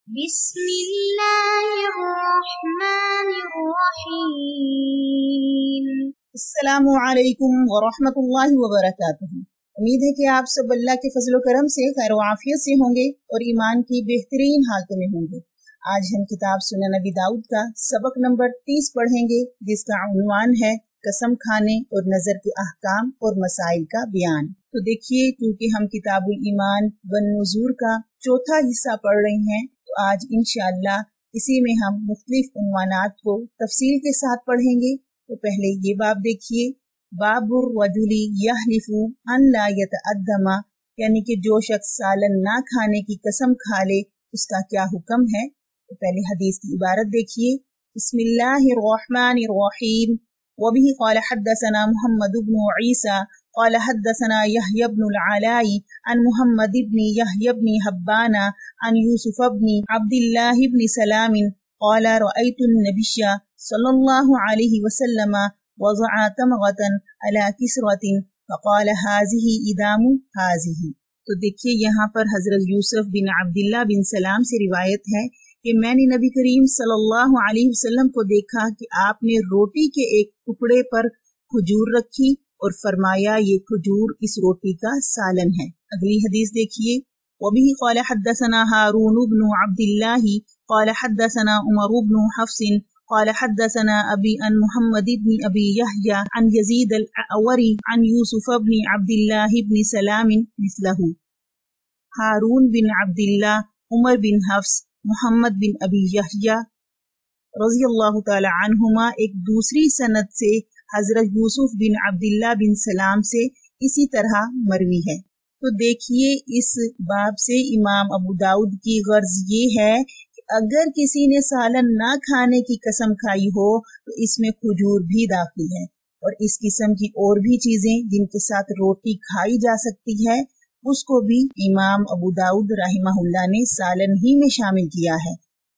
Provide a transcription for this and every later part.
بسم اللہ الرحمن الرحیم۔ السلام علیکم ورحمۃ اللہ وبرکاتہ۔ امید ہے کہ آپ سب اللہ کے فضل و کرم سے خیر و عافیت سے ہوں گے اور ایمان کی بہترین حالتوں میں ہوں گے۔ آج ہم کتاب سنن نبی داؤد کا سبق نمبر 30 پڑھیں گے، جس کا عنوان ہے قسم کھانے اور نظر کے احکام اور مسائل کا بیان۔ تو دیکھیے، کیونکہ ہم کتاب الایمان والنذور کا چوتھا حصہ پڑھ رہے ہیں، تو آج انشاءاللہ اسی میں ہم مختلف عنوانات کو تفصیل کے ساتھ پڑھیں گے۔ تو پہلے یہ باب دیکھیے، باب الرجل یحلف ان لا یتأدم، یعنی کہ جو شخص سالن نہ کھانے کی قسم کھا لے اس کا کیا حکم ہے۔ تو پہلے حدیث کی عبارت دیکھیے، بسم اللہ الرحمن الرحیم، وبه قال حدثنا محمد بن عیسیٰ قال حدثنا يحيى بن العلاء عن محمد بن يحيى بن حبان عن يوسف بن عبد الله بن سلام قال رأيت النبي صلى الله عليه وسلم وضع تمغة على كسرة فقال هذه إدام هذه۔ تو دیکھیے یہاں پر حضرت یوسف بن عبداللہ بن سلام سے روایت ہے کہ میں نے نبی کریم صلی اللہ علیہ وسلم کو دیکھا کہ آپ نے روٹی کے ایک ٹکڑے پر کھجور رکھی اور فرمایا یہ کھجور اس روٹی کا سالن ہے۔ اگلی حدیث دیکھیے، وبه قال حدثنا هارون بن عبد الله قال حدثنا عمر بن حفص قال حدثنا أبي عن محمد بن أبي يحيى عن يزيد الأعوري عن يوسف بن عبد الله بن سلام مثله۔ ہارون بن عبداللہ، عمر بن حفص، محمد بن ابی یحییٰ رضی اللہ تعالی عنہما ایک دوسری سند سے حضرت یوسف بن عبداللہ بن سلام سے اسی طرح مروی ہے۔ تو دیکھیے اس باب سے امام ابو داؤد کی غرض یہ ہے کہ اگر کسی نے سالن نہ کھانے کی قسم کھائی ہو تو اس میں کھجور بھی داخل ہے، اور اس قسم کی اور بھی چیزیں جن کے ساتھ روٹی کھائی جا سکتی ہے اس کو بھی امام ابو داؤد رحمہ اللہ نے سالن ہی میں شامل کیا ہے۔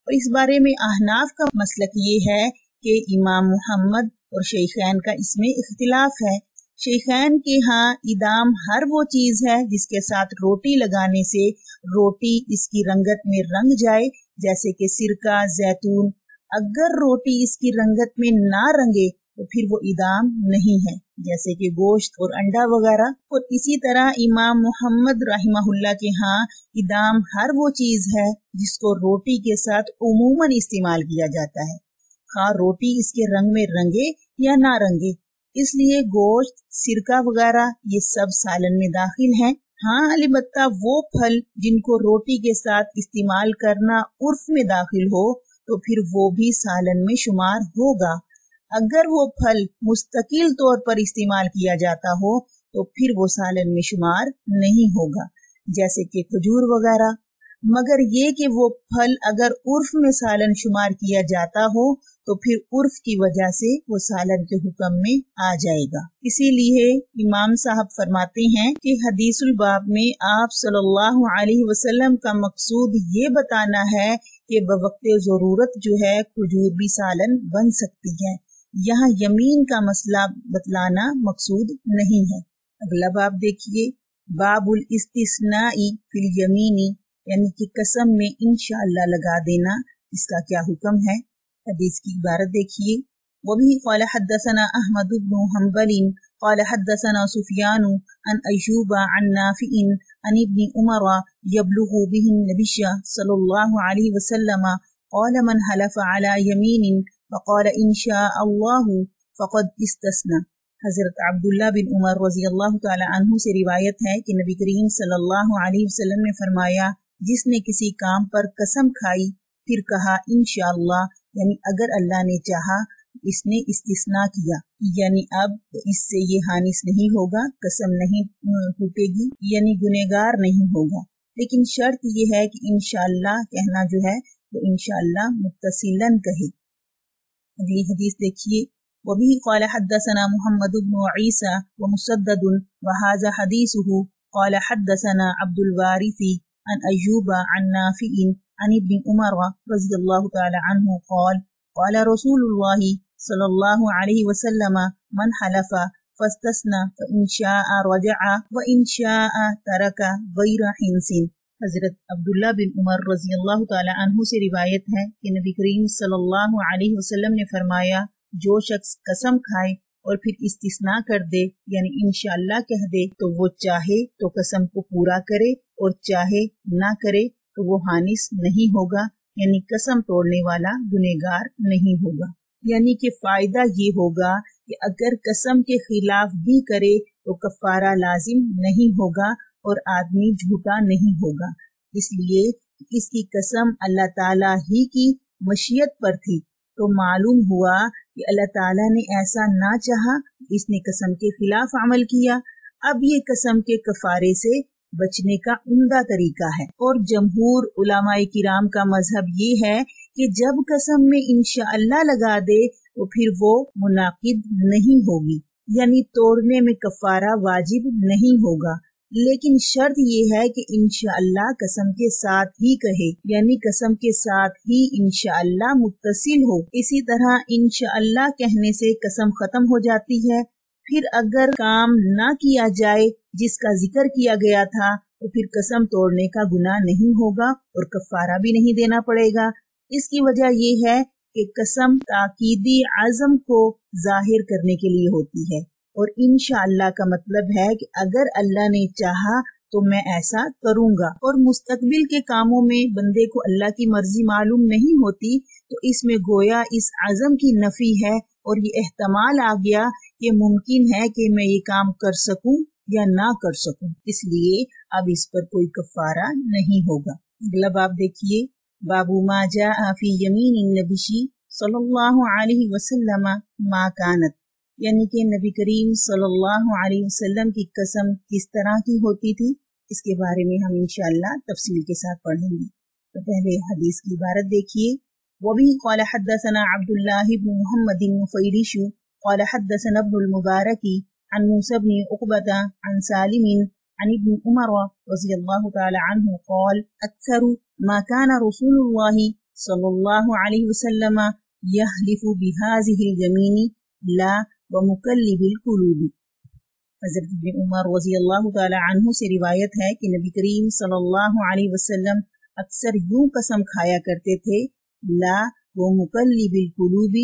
اور اس بارے میں احناف کا مسلک یہ ہے کہ امام محمد اور شیخین کا اس میں اختلاف ہے۔ شیخین کے ہاں ادام ہر وہ چیز ہے جس کے ساتھ روٹی لگانے سے روٹی اس کی رنگت میں رنگ جائے، جیسے کہ سرکہ، زیتون۔ اگر روٹی اس کی رنگت میں نہ رنگے تو پھر وہ ادام نہیں ہے، جیسے کہ گوشت اور انڈا وغیرہ۔ اور اسی طرح امام محمد رحمہ اللہ کے ہاں ادام ہر وہ چیز ہے جس کو روٹی کے ساتھ عموماً استعمال کیا جاتا ہے، خواہ روٹی اس کے رنگ میں رنگے یا نہ رنگے۔ اس لیے گوشت، سرکہ وغیرہ یہ سب سالن میں داخل ہیں۔ ہاں البتہ وہ پھل جن کو روٹی کے ساتھ استعمال کرنا عرف میں داخل ہو تو پھر وہ بھی سالن میں شمار ہوگا۔ اگر وہ پھل مستقل طور پر استعمال کیا جاتا ہو تو پھر وہ سالن میں شمار نہیں ہوگا، جیسے کہ کھجور وغیرہ۔ مگر یہ کہ وہ پھل اگر عرف میں سالن شمار کیا جاتا ہو تو پھر عرف کی وجہ سے وہ سالن کے حکم میں آ جائے گا۔ اسی لیے امام صاحب فرماتے ہیں کہ حدیث الباب میں آپ صلی اللہ علیہ وسلم کا مقصود یہ بتانا ہے کہ بوقت ضرورت جو ہے کھجور بھی سالن بن سکتی ہے، یہاں یمین کا مسئلہ بتلانا مقصود نہیں ہے۔ اگلا باب دیکھیے، باب الاستثناء فی الیمین، یعنی کہ قسم میں انشاءاللہ لگا دینا، اس کا کیا حکم ہے۔ حدیث کی عبارت دیکھیے، وبه قال حدثنا احمد بن حنبل قال حدثنا سفیان عن ایوب عن نافع عن ابن عمر یبلغ به النبی صلی اللہ علیہ وسلم قال من حلف على یمین فقال ان شاء اللہ فقد استثنى۔ حضرت عبداللہ بن عمر رضی اللہ تعالی عنہ سے روایت ہے کہ نبی کریم صلی اللہ علیہ وسلم نے فرمایا، جس نے کسی کام پر قسم کھائی پھر کہا انشاءاللہ، یعنی اگر اللہ نے چاہا، اس نے استثناء کیا، یعنی اب اس سے یہ حانث نہیں ہوگا، قسم نہیں ٹوٹے گی، یعنی گنہگار نہیں ہوگا۔ لیکن شرط یہ ہے کہ انشاءاللہ کہنا جو ہے وہ انشاءاللہ متصلاً کہے۔ اگلی حدیث دیکھیے، وبه قال حدثنا محمد بن عیسیٰ ومسدد وهذا حدیثه قال حدثنا عبد الوارث عن ایوب عن نافع عن ابن عمر رضی اللہ تعالی عنہ قال قال رسول اللہ صلی اللہ علیہ وسلم من حلف فاستثنى فإن شاء رجع وإن شاء ترك غير حنث۔ حضرت عبداللہ بن عمر رضی اللہ تعالی عنہ سے روایت ہے کہ نبی کریم صلی اللہ علیہ وسلم نے فرمایا، جو شخص قسم کھائے اور پھر استثناء کر دے یعنی انشاءاللہ کہہ دے تو وہ چاہے تو قسم کو پورا کرے اور چاہے نہ کرے تو وہ حانث نہیں ہوگا، یعنی قسم توڑنے والا گنہگار نہیں ہوگا۔ یعنی کہ فائدہ یہ ہوگا کہ اگر قسم کے خلاف بھی کرے تو کفارہ لازم نہیں ہوگا اور آدمی جھوٹا نہیں ہوگا، اس لیے اس کی قسم اللہ تعالیٰ ہی کی مشیت پر تھی، تو معلوم ہوا کہ اللہ تعالیٰ نے ایسا نہ چاہا، اس نے قسم کے خلاف عمل کیا۔ اب یہ قسم کے کفارے سے بچنے کا عمدہ طریقہ ہے، اور جمہور علماء کرام کا مذہب یہ ہے کہ جب قسم میں انشاءاللہ لگا دے تو پھر وہ منعقد نہیں ہوگی، یعنی توڑنے میں کفارہ واجب نہیں ہوگا، لیکن شرط یہ ہے کہ انشاءاللہ قسم کے ساتھ ہی کہے، یعنی قسم کے ساتھ ہی انشاءاللہ متصل ہو۔ اسی طرح انشاءاللہ کہنے سے قسم ختم ہو جاتی ہے۔ پھر اگر کام نہ کیا جائے جس کا ذکر کیا گیا تھا تو پھر قسم توڑنے کا گناہ نہیں ہوگا اور کفارہ بھی نہیں دینا پڑے گا۔ اس کی وجہ یہ ہے کہ قسم تاکیدی عزم کو ظاہر کرنے کے لیے ہوتی ہے، اور انشاءاللہ کا مطلب ہے کہ اگر اللہ نے چاہا تو میں ایسا کروں گا، اور مستقبل کے کاموں میں بندے کو اللہ کی مرضی معلوم نہیں ہوتی تو اس میں گویا اس عزم کی نفی ہے، اور یہ احتمال آ گیا کہ ممکن ہے کہ میں یہ کام کر سکوں یا نہ کر سکوں، اس لیے اب اس پر کوئی کفارہ نہیں ہوگا۔ اگلا باب دیکھیے، باب ما جاء فی یمین النبی صلی اللہ علیہ وسلم ما کانت، یعنی کہ نبی کریم صلی اللہ علیہ وسلم کی قسم کس طرح کی ہوتی تھی، اس کے بارے میں ہم انشاءاللہ تفصیل کے ساتھ پڑھیں گے۔ تو پہلے حدیث کی عبارت دیکھیے، وَبِهِ قَالَ حَدَّثَنَا عَبْدُ اللَّهِ بْنُ مُحَمَّدٍ النُّفَيْلِشُ قَالَ حَدَّثَنَا ابْنُ الْمُبَارَكِ عَنْ مُوسَى بْنِ عُقْبَةَ عَنْ سَالِمٍ عن ابن عمر رضی اللہ تعالی عنہ قال اکثر ما كان رسول اللہ صلی اللہ علیہ وسلم یحلف بهذه اليمین لا ومقلب القلوب۔ حضرت ابن عمر رضی اللہ تعالی عنہ سے روایت ہے کہ نبی کریم صلی اللہ علیہ وسلم اکثر یوں قسم کھایا کرتے تھے، لا ومقلب القلوب،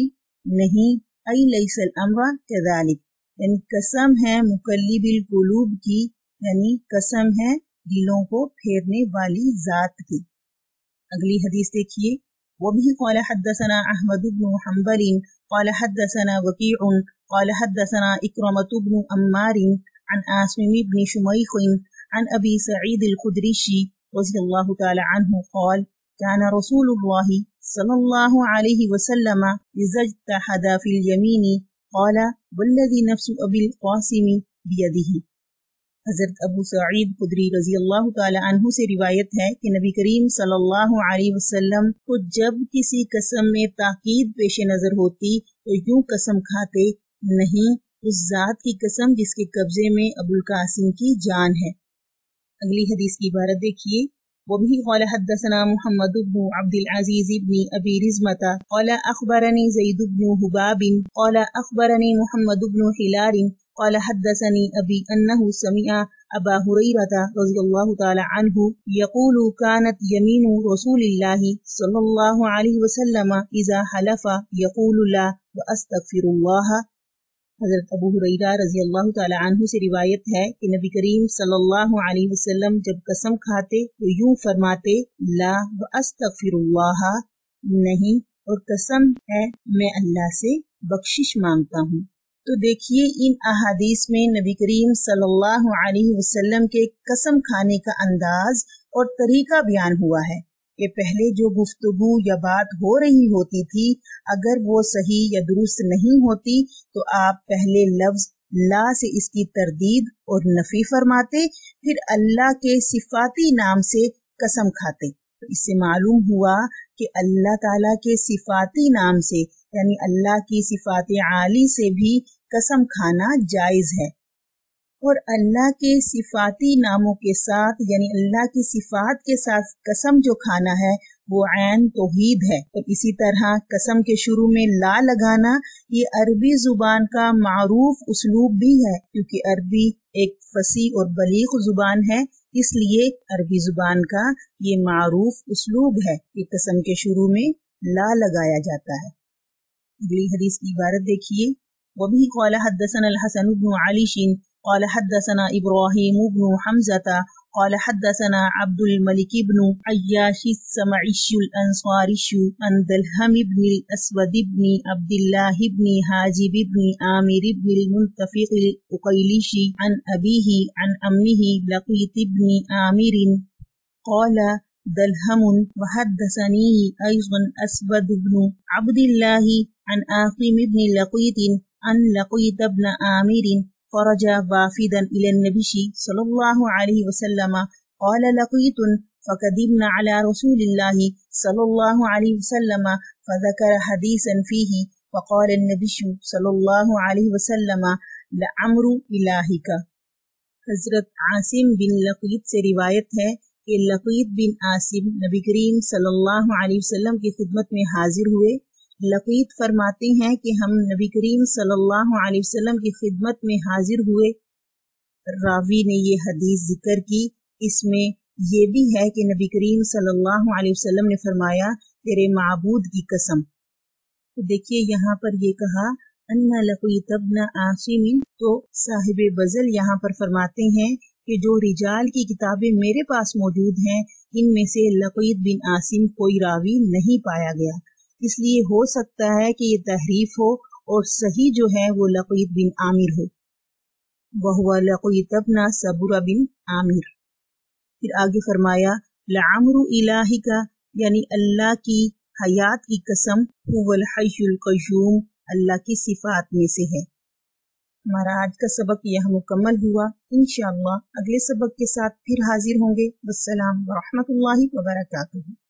نہیں، ای لیس الامر كذلك، یعنی قسم ہے مقلب القلوب کی، یعنی قسم ہے دلوں کو پھیرنے والی ذات کی۔ اگلی حدیث دیکھیے، وَبِهِ قَالَ حَدَّثَنَا أَحْمَدُ بْنُ حَنْبَلٍ قَالَ حَدَّثَنَا وَكِيعٌ قَالَ حَدَّثَنَا إِكْرَمَةُ بْنُ عَمَّارٍ عن عاصم بن شميخ عن أبي سعيد الخدري رضي الله تعالى عنه قال كان رسول الله صلى الله عليه وسلم إذا اجتهد في اليمين قال والذي نفس أبي القاسم بيده۔ حضرت ابو سعید خدری رضی اللہ تعالی عنہ سے روایت ہے کہ نبی کریم صلی اللہ علیہ وسلم کو جب کسی قسم میں تاکید پیش نظر ہوتی تو یوں قسم کھاتے، نہیں، اس ذات کی قسم جس کے قبضے میں ابو القاسم کی جان ہے۔ اگلی حدیث کی عبارت دیکھیے، وَبِهِ قَالَ حَدَّثَنَا مُحَمَّدُ بْنُ عَبْدِ الْعَزِيزِ بْنِ أَبِي رِزْمَةَ قَالَ أَخْبَرَنِي زَيْدُ بْنُ هُبَابٍ قَالَ أَخْبَرَنِي مُحَمَّدُ بْنُ حِلَالٍ قال حدثني أبي أنه سمع أبا هريرة رضي الله تعالى عنه يقول كانت يمين رسول الله صلى الله عليه وسلم إذا حلف يقول لا وأستغفر الله۔ حضرت ابو ہریرہ رضی اللہ تعالی عنہ سے روایت ہے کہ نبی کریم صلی اللہ علیہ وسلم جب قسم کھاتے تو یوں فرماتے، لا واستغفر اللہ، نہیں، اور قسم ہے میں اللہ سے بخشش مانگتا ہوں۔ تو دیکھیے ان احادیث میں نبی کریم صلی اللہ علیہ وسلم کے قسم کھانے کا انداز اور طریقہ بیان ہوا ہے کہ پہلے جو گفتگو یا بات ہو رہی ہوتی تھی اگر وہ صحیح یا درست نہیں ہوتی تو آپ پہلے لفظ لا سے اس کی تردید اور نفی فرماتے، پھر اللہ کے صفاتی نام سے قسم کھاتے۔ تو اس سے معلوم ہوا کہ اللہ تعالیٰ کے صفاتی نام سے یعنی اللہ کی صفات عالی سے بھی قسم کھانا جائز ہے، اور اللہ کے صفاتی ناموں کے ساتھ یعنی اللہ کی صفات کے ساتھ قسم جو کھانا ہے وہ عین توحید ہے۔ اور اسی طرح قسم کے شروع میں لا لگانا یہ عربی زبان کا معروف اسلوب بھی ہے، کیونکہ عربی ایک فصیح اور بلیغ زبان ہے، اس لیے عربی زبان کا یہ معروف اسلوب ہے کہ قسم کے شروع میں لا لگایا جاتا ہے۔ اگلی حدیث کی عبارت دیکھیے، وَبِهِ قَالَ حَدَّثَنَا الْحَسَنُ بْنُ عَلِيٍّ قَالَ حَدَّثَنَا إِبْرَاهِيمُ بْنُ حَمْزَةَ قال حدثنا عبد الملك بن عياش السمعي الأنصاري عن دلهم بن الأسود بن عبد الله بن حاجب بن عامر بن المنتفق الأقيلي عن أبيه عن أمه لقيط بن عامر قال دلهم وحدثني أيضا أسود بن عبد الله عن آقم بن لقيط عن لقيط بن عامر فرجع وافدا إلى النبي صلى الله عليه وسلم قال لقيط فقدمنا على رسول الله صلى الله عليه وسلم فذكر حديثا فيه فقال النبي صلى الله عليه وسلم لعمر إلهك۔ حضرت عاصم بن لقیط سے روایت ہے کہ لقیط بن عاصم نبی کریم صلی اللہ علیہ وسلم کی خدمت میں حاضر ہوئے۔ لقیط فرماتے ہیں کہ ہم نبی کریم صلی اللہ علیہ وسلم کی خدمت میں حاضر ہوئے۔ راوی نے یہ حدیث ذکر کی، اس میں یہ بھی ہے کہ نبی کریم صلی اللہ علیہ وسلم نے فرمایا تیرے معبود کی قسم۔ تو دیکھیے یہاں پر یہ کہا ان لقیط بن عاصم، تو صاحب بذل یہاں پر فرماتے ہیں کہ جو رجال کی کتابیں میرے پاس موجود ہیں ان میں سے لقیط بن عاصم کوئی راوی نہیں پایا گیا، اس لیے ہو سکتا ہے کہ یہ تحریف ہو اور صحیح جو ہے وہ لقیط بن عامر ہو، وہو لقیط بن صبر بن عامر۔ پھر آگے فرمایا لعمر الہک، یعنی اللہ کی حیات کی قسم، هو الحی القیوم، اللہ کی صفات میں سے ہے۔ ہمارا آج کا سبق یہاں مکمل ہوا، انشاءاللہ اگلے سبق کے ساتھ پھر حاضر ہوں گے۔ والسلام ورحمۃ اللہ وبرکاتہ۔